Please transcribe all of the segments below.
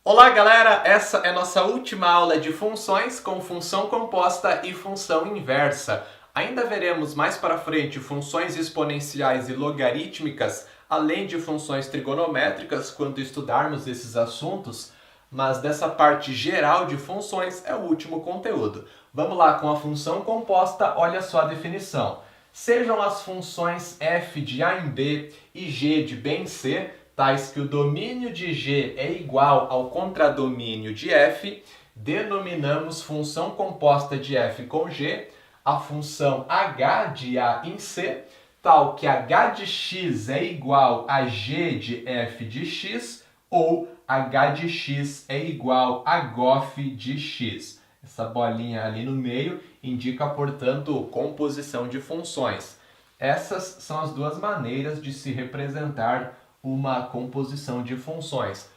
Olá galera, essa é nossa última aula de funções com função composta e função inversa. Ainda veremos mais para frente funções exponenciais e logarítmicas, além de funções trigonométricas quando estudarmos esses assuntos, mas dessa parte geral de funções é o último conteúdo. Vamos lá com a função composta, olha só a definição. Sejam as funções f de a em b e g de b em c, tais que o domínio de g é igual ao contradomínio de f, denominamos função composta de f com g a função h de a em c, tal que h de x é igual a g de f de x, ou h de x é igual a gof de x. Essa bolinha ali no meio indica, portanto, composição de funções. Essas são as duas maneiras de se representar uma composição de funções.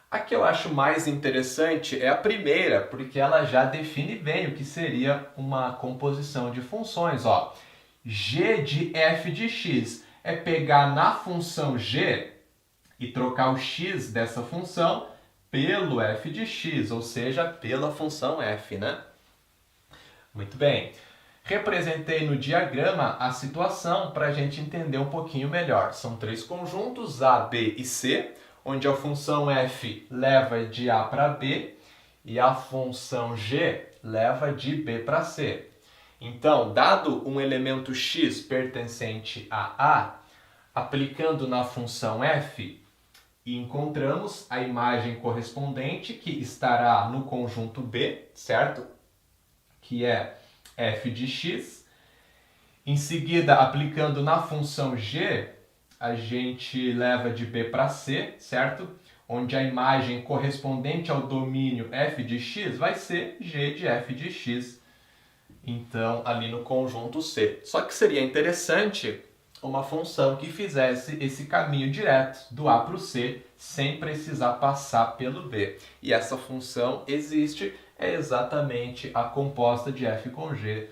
A que eu acho mais interessante é a primeira, porque ela já define bem o que seria uma composição de funções. Ó, g de f de x é pegar na função g e trocar o x dessa função pelo f de x, ou seja, pela função f, né? Muito bem. Representei no diagrama a situação para a gente entender um pouquinho melhor. São três conjuntos, A, B e C, onde a função f leva de A para B e a função g leva de B para C. Então, dado um elemento x pertencente a A, aplicando na função f, encontramos a imagem correspondente que estará no conjunto B, certo? Que é f de x. Em seguida, aplicando na função g, a gente leva de b para c, certo? Onde a imagem correspondente ao domínio f de x vai ser g de f de x. Então, ali no conjunto C. Só que seria interessante uma função que fizesse esse caminho direto do A para o C, sem precisar passar pelo B. E essa função existe, é exatamente a composta de f com g.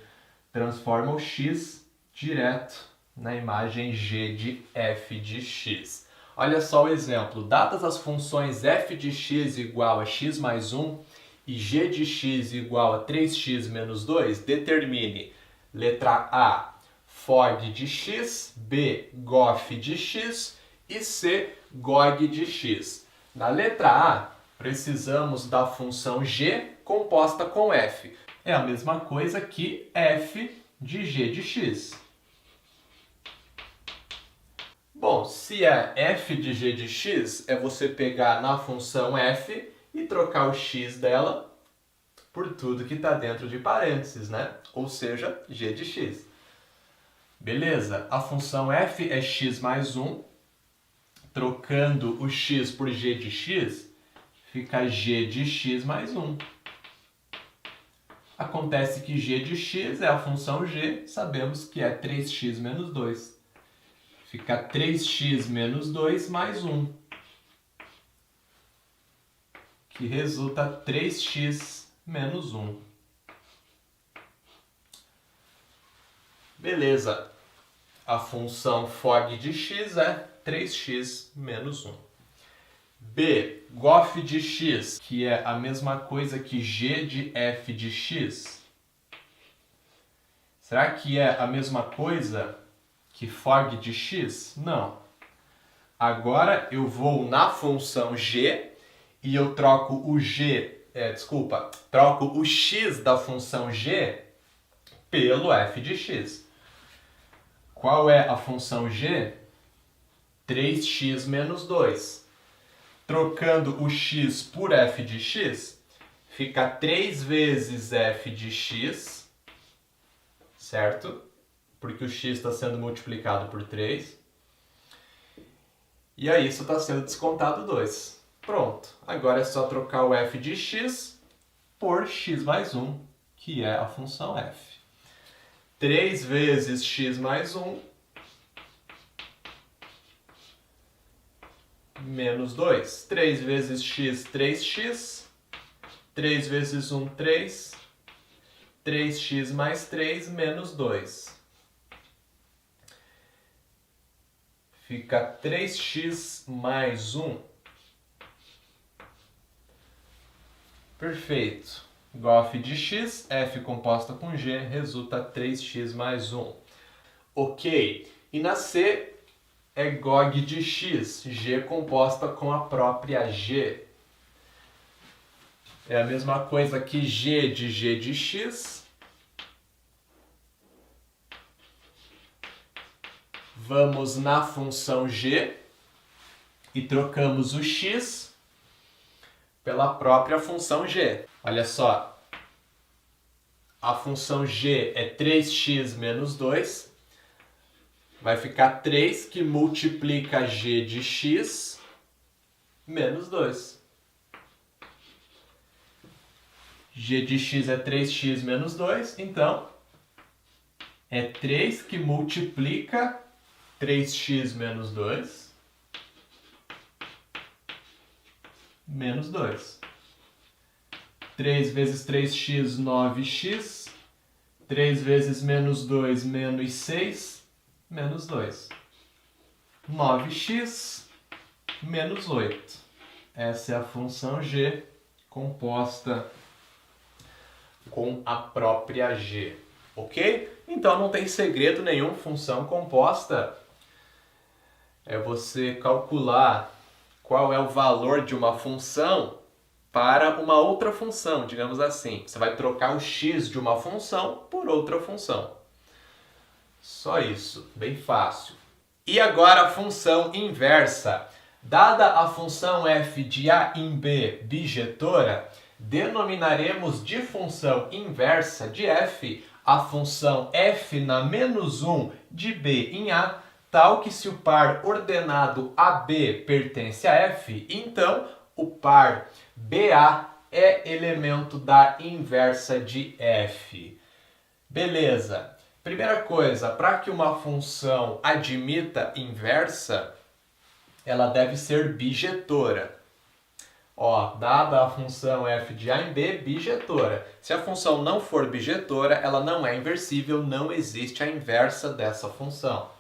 Transforma o x direto na imagem g de f de x. Olha só o exemplo. Dadas as funções f de x igual a x mais 1 e g de x igual a 3x menos 2, determine letra A, fog de x, B, gof de x e C, gog de x. Na letra A, precisamos da função g composta com f. É a mesma coisa que f de g de x. Bom, se é f de g de x, é você pegar na função f e trocar o x dela por tudo que está dentro de parênteses, né? Ou seja, g de x. Beleza, a função f é x mais 1. Trocando o x por g de x, fica g de x mais 1. Acontece que g de x é a função g, sabemos que é 3x menos 2. Fica 3x menos 2 mais 1, que resulta 3x menos 1. Beleza, a função fog de x é 3x menos 1. B, gof de x, que é a mesma coisa que g de f de x. Será que é a mesma coisa que fog de x? Não. Agora eu vou na função g e eu troco o troco o x da função g pelo f de x. Qual é a função g? 3x menos 2. Trocando o x por f de x, fica 3 vezes f de x, certo? Porque o x está sendo multiplicado por 3. E aí isso está sendo descontado 2. Pronto. Agora é só trocar o f de x por x mais 1, que é a função f. 3 vezes x mais 1 menos 2. 3 vezes x, 3x. 3 vezes 1, 3. 3x mais 3 menos 2. Fica 3x mais 1 Perfeito. Igual a f de x, f composta com g resulta 3x mais 1. Ok. E na c é GOG de x, g composta com a própria g. É a mesma coisa que g de x. Vamos na função g e trocamos o x pela própria função g. Olha só, a função g é 3x menos 2. Vai ficar 3 que multiplica g de x menos 2. G de x é 3x menos 2, então é 3 que multiplica 3x menos 2 menos 2. 3 vezes 3x, 9x. 3 vezes menos 2, menos 6, menos 2. 9x menos 8. Essa é a função g composta com a própria g. Ok? Então não tem segredo nenhum. Função composta é você calcular qual é o valor de uma função para uma outra função, digamos assim. Você vai trocar o x de uma função por outra função. Só isso, bem fácil. E agora a função inversa. Dada a função f de a em b bijetora, denominaremos de função inversa de f a função f na menos 1 de b em a, tal que se o par ordenado AB pertence a f, então o par BA é elemento da inversa de f. Beleza. Primeira coisa, para que uma função admita inversa, ela deve ser bijetora. Ó, dada a função f de a em b, bijetora. Se a função não for bijetora, ela não é inversível, não existe a inversa dessa função.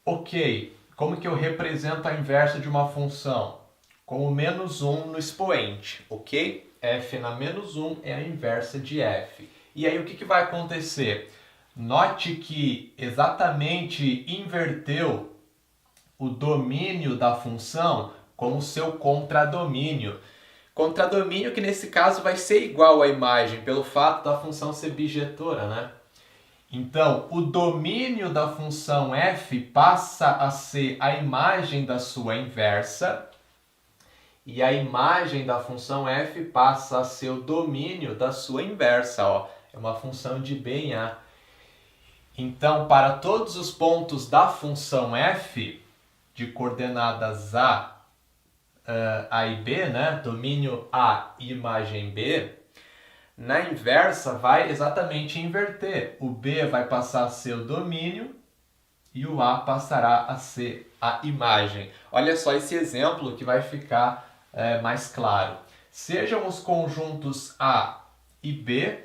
Ok, como que eu represento a inversa de uma função? Com o menos 1 no expoente, ok? F na menos 1 é a inversa de f. E aí o que vai acontecer? Note que exatamente inverteu o domínio da função como seu contradomínio. Contradomínio que nesse caso vai ser igual à imagem, pelo fato da função ser bijetora, né? Então, o domínio da função f passa a ser a imagem da sua inversa e a imagem da função f passa a ser o domínio da sua inversa. Ó. É uma função de b em a. Então, para todos os pontos da função f, de coordenadas a e b, né? Domínio a, imagem b, na inversa vai exatamente inverter. O b vai passar a ser o domínio e o a passará a ser a imagem. Olha só esse exemplo que vai ficar mais claro. Sejam os conjuntos a e b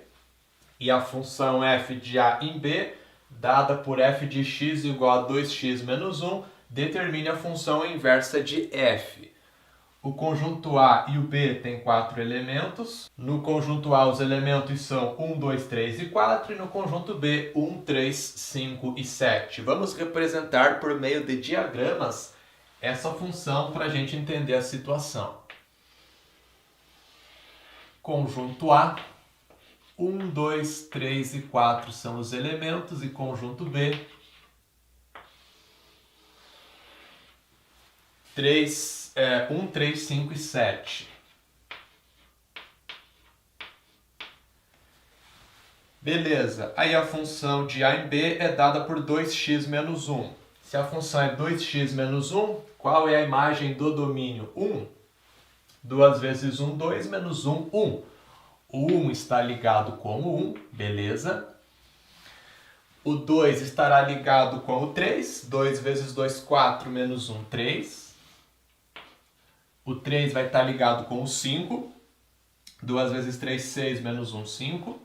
e a função f de a em b, dada por f de x igual a 2x menos 1, determine a função inversa de f. O conjunto A e o B tem 4 elementos. No conjunto A, os elementos são 1, 2, 3 e 4. E no conjunto B, 1, 3, 5 e 7. Vamos representar por meio de diagramas essa função para a gente entender a situação. Conjunto A, 1, 2, 3 e 4 são os elementos. E conjunto B, 1, 3, 5 e 7. Beleza, aí a função de a em b é dada por 2x menos 1. Se a função é 2x menos 1, qual é a imagem do domínio? 1. 2 vezes 1, 2, menos 1, 1. O 1 está ligado com o 1, beleza. O 2 estará ligado com o 3. 2 vezes 2, 4, menos 1, 3. O 3 vai estar ligado com o 5. 2 vezes 3, 6, menos 1, 5.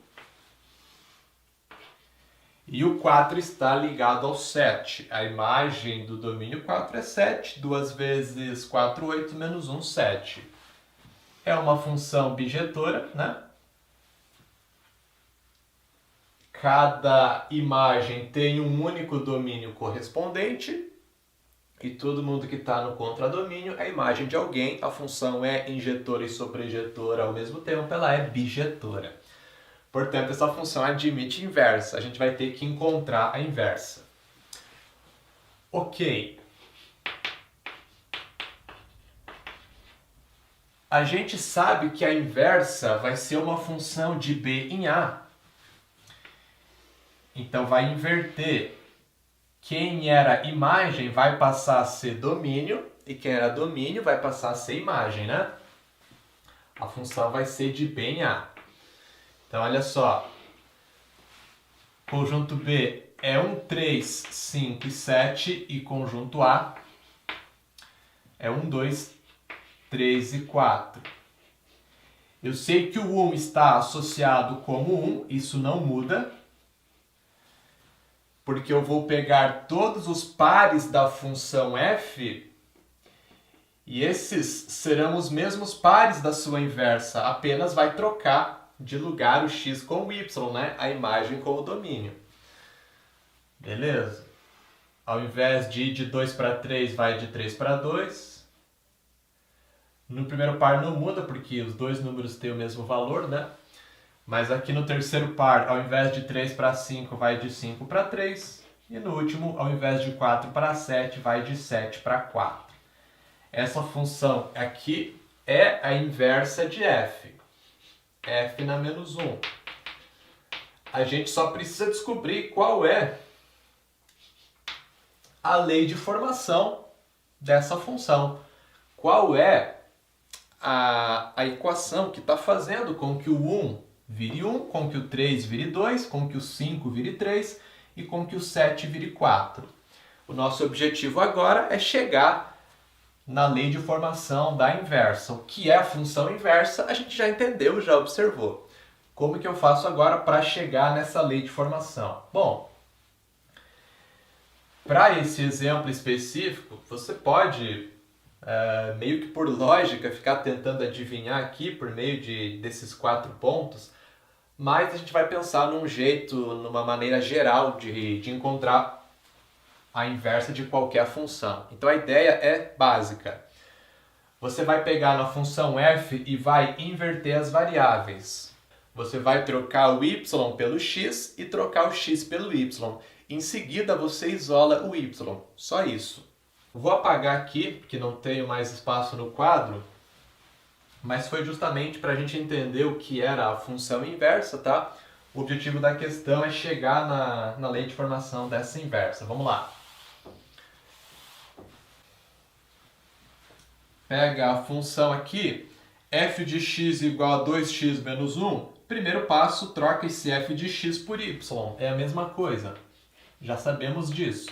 E o 4 está ligado ao 7. A imagem do domínio 4 é 7. 2 vezes 4, 8, menos 1, 7. é uma função bijetora, né? Cada imagem tem um único domínio correspondente e todo mundo que está no contradomínio é a imagem de alguém. A função é injetora e sobrejetora ao mesmo tempo, ela é bijetora. Portanto, essa função admite inversa. A gente vai ter que encontrar a inversa. Ok. A gente sabe que a inversa vai ser uma função de B em A. Então, vai inverter. Quem era imagem vai passar a ser domínio, e quem era domínio vai passar a ser imagem, né? A função vai ser de B em A. Então, olha só. Conjunto B é 1, 3, 5 e 7, e conjunto A é 1, 2, 3 e 4. Eu sei que o 1 está associado como 1, isso não muda, porque eu vou pegar todos os pares da função f e esses serão os mesmos pares da sua inversa, apenas vai trocar de lugar o x com o y, né? A imagem com o domínio. Beleza? Ao invés de ir de 2 para 3, vai de 3 para 2. No primeiro par não muda, porque os dois números têm o mesmo valor, né? Mas aqui no terceiro par, ao invés de 3 para 5, vai de 5 para 3. E no último, ao invés de 4 para 7, vai de 7 para 4. Essa função aqui é a inversa de f. F na menos 1. A gente só precisa descobrir qual é a lei de formação dessa função. Qual é a equação que está fazendo com que o 1 vire 1, com que o 3 vire 2, com que o 5 vire 3 e com que o 7 vire 4. O nosso objetivo agora é chegar na lei de formação da inversa. O que é a função inversa, a gente já entendeu, já observou. Como que eu faço agora para chegar nessa lei de formação? Bom, para esse exemplo específico, você pode, meio que por lógica, ficar tentando adivinhar aqui por meio desses 4 pontos, mas a gente vai pensar num jeito, numa maneira geral de encontrar a inversa de qualquer função. Então a ideia é básica. Você vai pegar na função f e vai inverter as variáveis. Você vai trocar o y pelo x e trocar o x pelo y. Em seguida você isola o y. Só isso. Vou apagar aqui, porque não tenho mais espaço no quadro, mas foi justamente para a gente entender o que era a função inversa, tá? O objetivo da questão é chegar na lei de formação dessa inversa. Vamos lá. Pega a função aqui, f de x igual a 2x menos 1. Primeiro passo, troca esse f de x por y. É a mesma coisa. Já sabemos disso.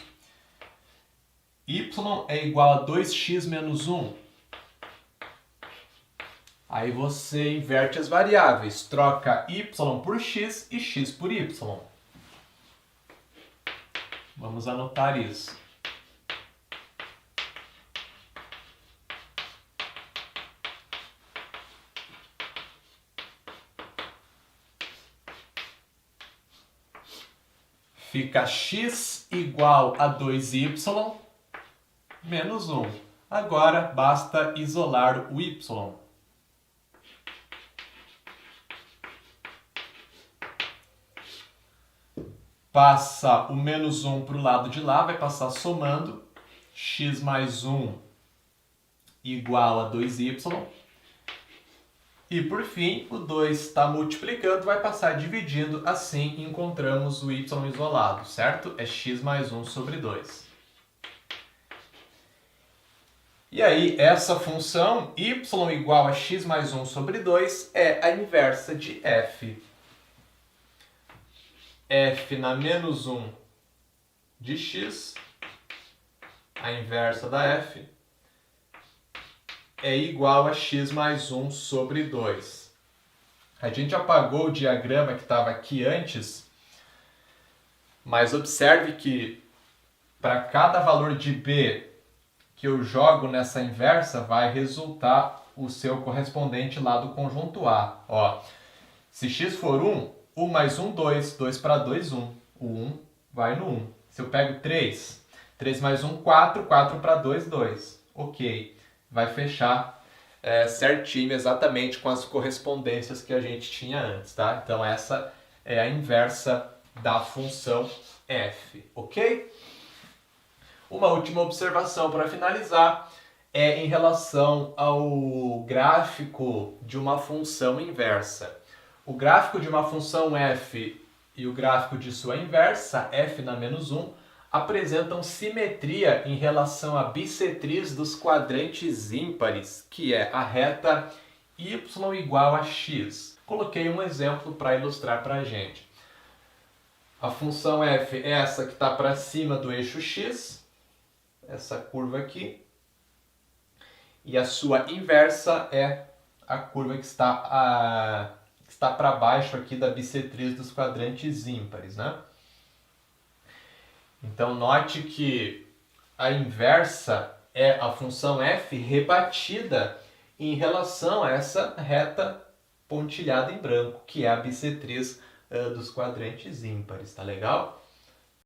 Y é igual a 2x menos 1. Aí você inverte as variáveis. Troca y por x e x por y. Vamos anotar isso. Fica x igual a 2y menos 1. Agora basta isolar o y. Passa o menos 1 para o lado de lá, vai passar somando. X mais 1 igual a 2y. E por fim, o 2 está multiplicando, vai passar dividindo, assim encontramos o y isolado, certo? É x mais 1 sobre 2. E aí, essa função y igual a x mais 1 sobre 2 é a inversa de f. F na menos 1 de x, a inversa da f, é igual a x mais 1 sobre 2. A gente apagou o diagrama que estava aqui antes, mas observe que para cada valor de b que eu jogo nessa inversa, vai resultar o seu correspondente lá do conjunto A. Ó, se x for 1, 1 mais 1, 2. 2 para 2, 1. O 1 vai no 1. Se eu pego 3, 3 mais 1, 4. 4 para 2, 2. Ok. Vai fechar certinho, exatamente com as correspondências que a gente tinha antes, tá? Então essa é a inversa da função f, ok? Uma última observação para finalizar é em relação ao gráfico de uma função inversa. O gráfico de uma função f e o gráfico de sua inversa, f na menos 1, apresentam simetria em relação à bissetriz dos quadrantes ímpares, que é a reta y igual a x. Coloquei um exemplo para ilustrar para a gente. A função f é essa que está para cima do eixo x, essa curva aqui, e a sua inversa é a curva que está para baixo aqui da bissetriz dos quadrantes ímpares, né? Então, note que a inversa é a função f rebatida em relação a essa reta pontilhada em branco, que é a bissetriz dos quadrantes ímpares, tá legal?